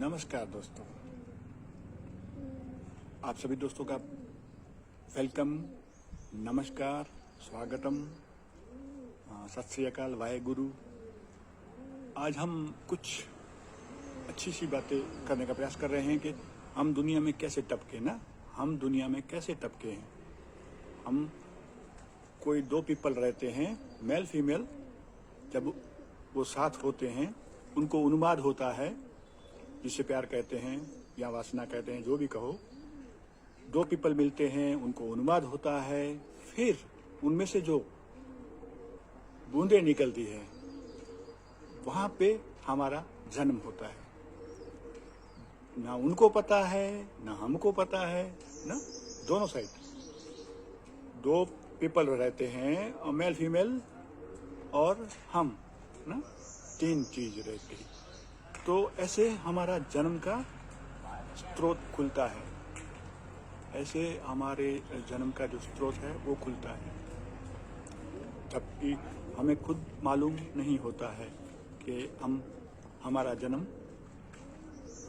नमस्कार दोस्तों, आप सभी दोस्तों का वेलकम, नमस्कार, स्वागतम, सत श्री अकाल, वाहेगुरु। आज हम कुछ अच्छी सी बातें करने का प्रयास कर रहे हैं कि हम दुनिया में कैसे टपके हम दुनिया में कैसे टपके हैं। हम कोई दो पीपल रहते हैं, मेल फीमेल, जब वो साथ होते हैं उनको उन्माद होता है, जिसे प्यार कहते हैं या वासना कहते हैं, जो भी कहो। दो पीपल मिलते हैं, उनको उन्माद होता है, फिर उनमें से जो बूंदें निकलती है वहां पे हमारा जन्म होता है। ना उनको पता है ना हमको पता है, ना दोनों साइड। दो पीपल रहते हैं, मेल फीमेल और हम, ना तीन चीज रहती है। तो ऐसे हमारा जन्म का स्रोत खुलता है, ऐसे हमारे जन्म का जो स्रोत है वो खुलता है, जबकि हमें खुद मालूम नहीं होता है कि हमारा जन्म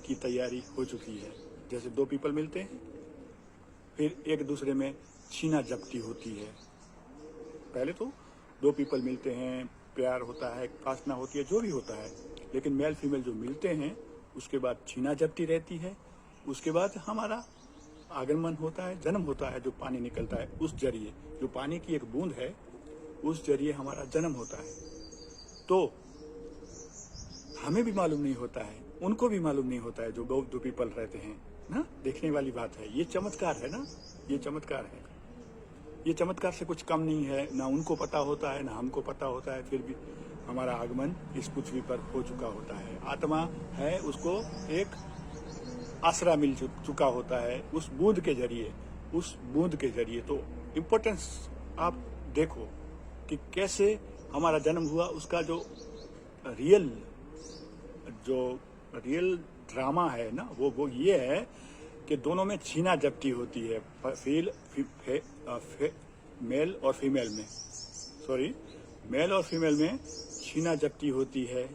की तैयारी हो चुकी है। जैसे दो पीपल मिलते हैं, फिर एक दूसरे में छीना झपटी होती है। पहले तो दो पीपल मिलते हैं, प्यार होता है, वासना होती है, जो भी होता है, लेकिन मेल फीमेल जो मिलते हैं उसके बाद छीना झपटी रहती है। उसके बाद हमारा आगमन होता है, जन्म होता है, जो पानी निकलता है उस जरिए, जो पानी की एक बूंद है, उस जरिए हमारा जन्म होता है। तो हमें भी मालूम नहीं होता है, उनको भी मालूम नहीं होता है, जो दो पीपल रहते हैं ना। देखने वाली बात है, ये चमत्कार है ना, ये चमत्कार है। ये चमत्कार से कुछ कम नहीं है, ना उनको पता होता है ना हमको पता होता है, फिर भी हमारा आगमन इस पृथ्वी पर हो चुका होता है। आत्मा है, उसको एक आसरा मिल चुका होता है उस बूंद के जरिए। तो इम्पोर्टेंस आप देखो कि कैसे हमारा जन्म हुआ, उसका जो रियल ड्रामा है ना, वो ये है कि दोनों में छीना झपटी होती है, मेल और फीमेल में छीना झपटी होती है।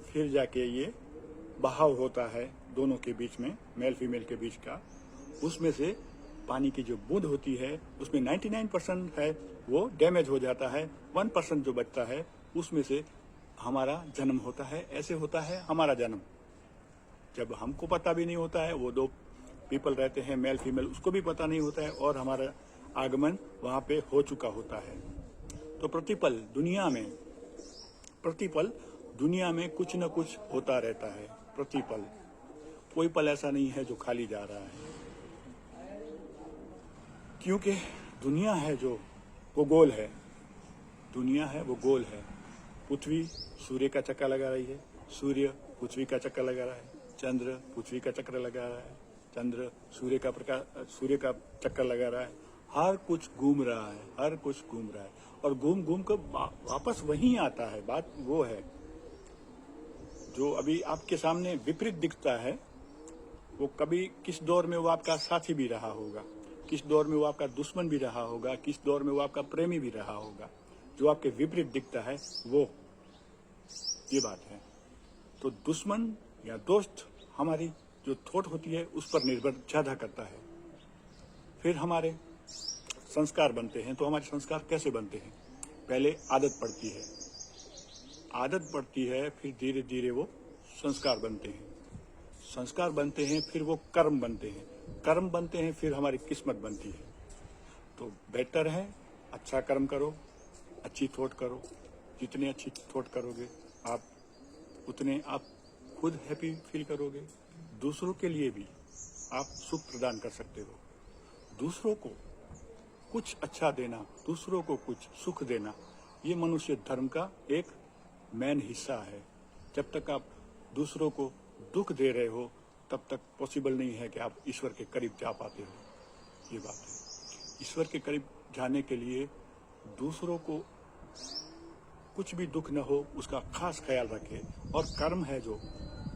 फिर जाके ये बहाव होता है दोनों के बीच में, मेल फीमेल के बीच का। उसमें से पानी की जो बूंद होती है उसमें 99% है वो डैमेज हो जाता है, 1% जो बचता है उसमें से हमारा जन्म होता है। ऐसे होता है हमारा जन्म, जब हमको पता भी नहीं होता है, वो दो पीपल रहते हैं मेल फीमेल, उसको भी पता नहीं होता है, और हमारा आगमन वहां पे हो चुका होता है। तो प्रतिपल दुनिया में कुछ न कुछ होता रहता है। प्रतिपल, कोई पल ऐसा नहीं है जो खाली जा रहा है, क्योंकि दुनिया है जो वो गोल है। दुनिया है वो गोल है। पृथ्वी सूर्य का चक्कर लगा रही है, सूर्य पृथ्वी का चक्कर लगा रहा है, चंद्र पृथ्वी का चक्कर लगा रहा है, चंद्र सूर्य का चक्कर लगा रहा है। हर कुछ घूम रहा है, और घूम कर वापस वहीं आता है। बात वो है, जो अभी आपके सामने विपरीत दिखता है, वो कभी किस दौर में वो आपका साथी भी रहा होगा, किस दौर में वो आपका दुश्मन भी रहा होगा, किस दौर में वो आपका प्रेमी भी रहा होगा। जो आपके विपरीत दिखता है वो, ये बात है। तो दुश्मन या दोस्त हमारी जो थॉट होती है उस पर निर्भर ज्यादा करता है। फिर हमारे संस्कार बनते हैं। तो हमारे संस्कार कैसे बनते हैं? पहले आदत पड़ती है, फिर धीरे धीरे वो संस्कार बनते हैं, फिर वो कर्म बनते हैं, फिर हमारी किस्मत बनती है। तो बेटर है अच्छा कर्म करो, अच्छी थॉट करो। जितने अच्छी थॉट करोगे आप, उतने आप खुद हैप्पी फील करोगे। दूसरों के लिए भी आप सुख प्रदान कर सकते हो। दूसरों को कुछ अच्छा देना, दूसरों को कुछ सुख देना, ये मनुष्य धर्म का एक मेन हिस्सा है। जब तक आप दूसरों को दुख दे रहे हो तब तक पॉसिबल नहीं है कि आप ईश्वर के करीब जा पाते हो। ये बात है। ईश्वर के करीब जाने के लिए दूसरों को कुछ भी दुख न हो उसका खास ख्याल रखें। और कर्म है जो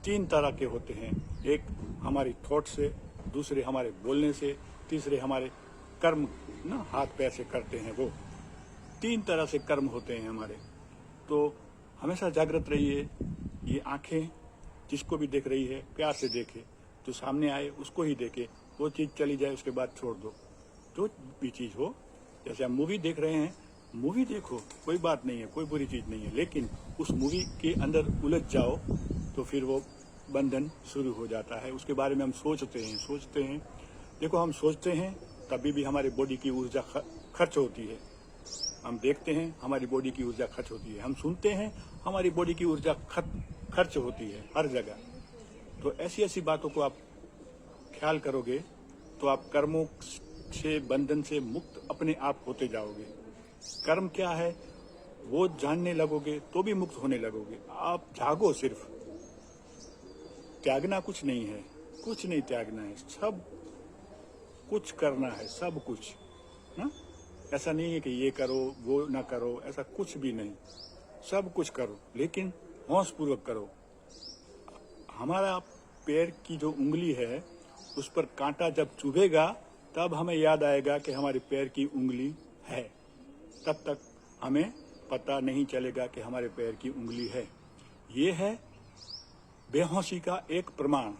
3 तरह के होते हैं, एक हमारी थॉट से, दूसरे हमारे बोलने से, तीसरे हमारे कर्म ना हाथ पैर से करते हैं। वो 3 तरह से कर्म होते हैं हमारे। तो हमेशा जागृत रहिए। ये आंखें जिसको भी देख रही है प्यार से देखे, जो सामने आए उसको ही देखे, वो चीज़ चली जाए उसके बाद छोड़ दो। जो भी चीज़ हो, जैसे हम मूवी देख रहे हैं, मूवी देखो, कोई बात नहीं है, कोई बुरी चीज़ नहीं है, लेकिन उस मूवी के अंदर उलझ जाओ तो फिर वो बंधन शुरू हो जाता है। उसके बारे में हम सोचते हैं। देखो, हम सोचते हैं तभी भी हमारी बॉडी की ऊर्जा खर्च होती है। हम देखते हैं, हमारी बॉडी की ऊर्जा खर्च होती है। हम सुनते हैं, हमारी बॉडी की ऊर्जा खर्च होती है हर जगह। तो ऐसी बातों को आप ख्याल करोगे तो आप कर्मों से, बंधन से मुक्त अपने आप होते जाओगे। कर्म क्या है वो जानने लगोगे तो भी मुक्त होने लगोगे। आप जागो, सिर्फ त्यागना कुछ नहीं है, कुछ नहीं त्यागना है, सब कुछ करना है, सब कुछ ना। ऐसा नहीं है कि ये करो वो ना करो, ऐसा कुछ भी नहीं, सब कुछ करो, लेकिन होश पूर्वक करो। हमारा पैर की जो उंगली है उस पर कांटा जब चुभेगा तब हमें याद आएगा कि हमारे पैर की उंगली है, तब तक हमें पता नहीं चलेगा कि हमारे पैर की उंगली है। ये है बेहोशी का एक प्रमाण।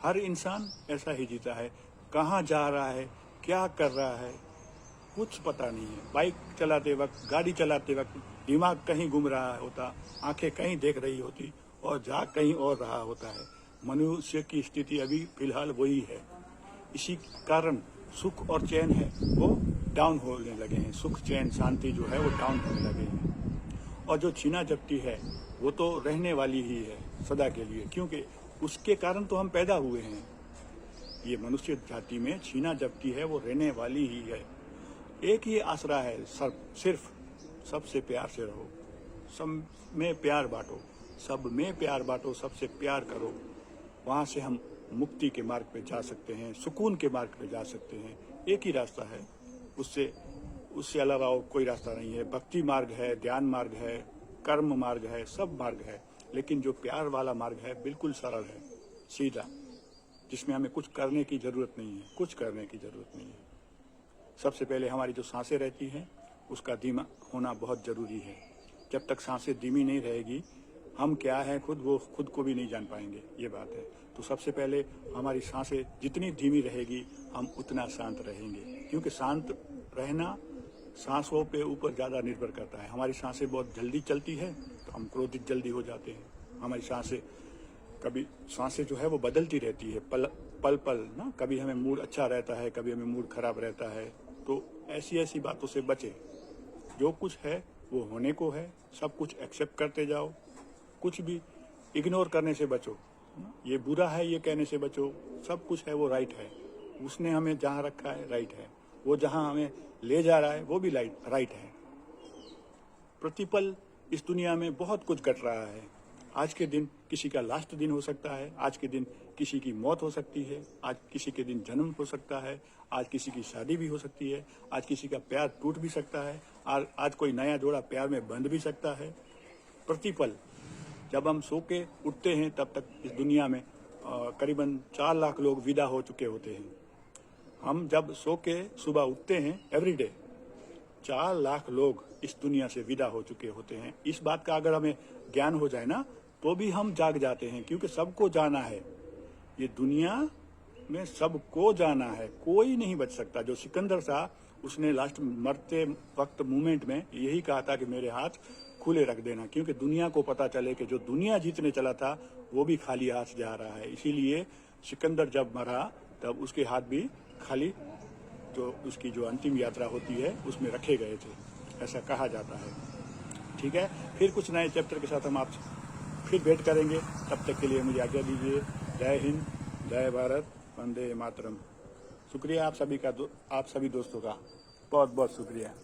हर इंसान ऐसा ही जीता है, कहाँ जा रहा है, क्या कर रहा है, कुछ पता नहीं है। बाइक चलाते वक्त, गाड़ी चलाते वक्त दिमाग कहीं घूम रहा होता, आंखें कहीं देख रही होती और जाग कहीं और रहा होता है। मनुष्य की स्थिति अभी फिलहाल वही है। इसी कारण सुख और चैन है वो डाउन होने लगे हैं। सुख, चैन, शांति जो है वो डाउन होने लगे हैं। और जो छीना झपटी है वो तो रहने वाली ही है सदा के लिए, क्योंकि उसके कारण तो हम पैदा हुए हैं। ये मनुष्य जाति में छीना झपटी है वो रहने वाली ही है। एक ही आसरा है, सिर्फ सबसे प्यार से रहो, सब में प्यार बांटो, सब में प्यार बांटो, सबसे प्यार करो। वहां से हम मुक्ति के मार्ग पे जा सकते हैं, सुकून के मार्ग पे जा सकते हैं। एक ही रास्ता है, उससे अलावा और कोई रास्ता नहीं है। भक्ति मार्ग है, ध्यान मार्ग है, कर्म मार्ग है, सब मार्ग है, लेकिन जो प्यार वाला मार्ग है बिल्कुल सरल है, सीधा, जिसमें हमें कुछ करने की जरूरत नहीं है, कुछ करने की जरूरत नहीं है। सबसे पहले हमारी जो सांसें रहती हैं उसका धीमा होना बहुत जरूरी है। जब तक सांसें धीमी नहीं रहेगी, हम क्या है वो खुद को भी नहीं जान पाएंगे, ये बात है। तो सबसे पहले हमारी सांसें जितनी धीमी रहेगी हम उतना शांत रहेंगे, क्योंकि शांत रहना सांसों पे ऊपर ज़्यादा निर्भर करता है। हमारी सांसें बहुत जल्दी चलती है तो हम क्रोधित जल्दी हो जाते हैं। हमारी सांसें जो है वो बदलती रहती है पल ना। कभी हमें मूड अच्छा रहता है, कभी हमें मूड खराब रहता है। तो ऐसी बातों से बचे। जो कुछ है वो होने को है, सब कुछ एक्सेप्ट करते जाओ, कुछ भी इग्नोर करने से बचो। ये बुरा है ये कहने से बचो, सब कुछ है वो राइट है। उसने हमें जहाँ रखा है राइट है, वो जहाँ हमें ले जा रहा है वो भी राइट है। प्रतिपल इस दुनिया में बहुत कुछ घट रहा है। आज के दिन किसी का लास्ट दिन हो सकता है, आज के दिन किसी की मौत हो सकती है, आज किसी के दिन जन्म हो सकता है, आज किसी की शादी भी हो सकती है, आज किसी का प्यार टूट भी सकता है, आज कोई नया जोड़ा प्यार में बंध भी सकता है। प्रतिपल जब हम सो के उठते हैं तब तक इस दुनिया में करीबन 4 लाख लोग विदा हो चुके होते हैं। हम जब सो के सुबह उठते हैं, एवरीडे 4 लाख लोग इस दुनिया से विदा हो चुके होते हैं। इस बात का अगर हमें ज्ञान हो जाए ना तो भी हम जाग जाते हैं, क्योंकि सबको जाना है। ये दुनिया में सबको जाना है, कोई नहीं बच सकता। जो सिकंदर था उसने लास्ट मरते वक्त मूवमेंट में यही कहा था कि मेरे हाथ खुले रख देना, क्योंकि दुनिया को पता चले कि जो दुनिया जीतने चला था वो भी खाली हाथ जा रहा है। इसीलिए सिकंदर जब मरा तब उसके हाथ भी खाली, जो उसकी जो अंतिम यात्रा होती है उसमें रखे गए थे, ऐसा कहा जाता है। ठीक है, फिर कुछ नए चैप्टर के साथ हम आप फिर भेंट करेंगे। तब तक के लिए मुझे आज्ञा दीजिए। जय हिंद, जय भारत, वंदे मातरम। शुक्रिया आप सभी दोस्तों का, बहुत बहुत शुक्रिया।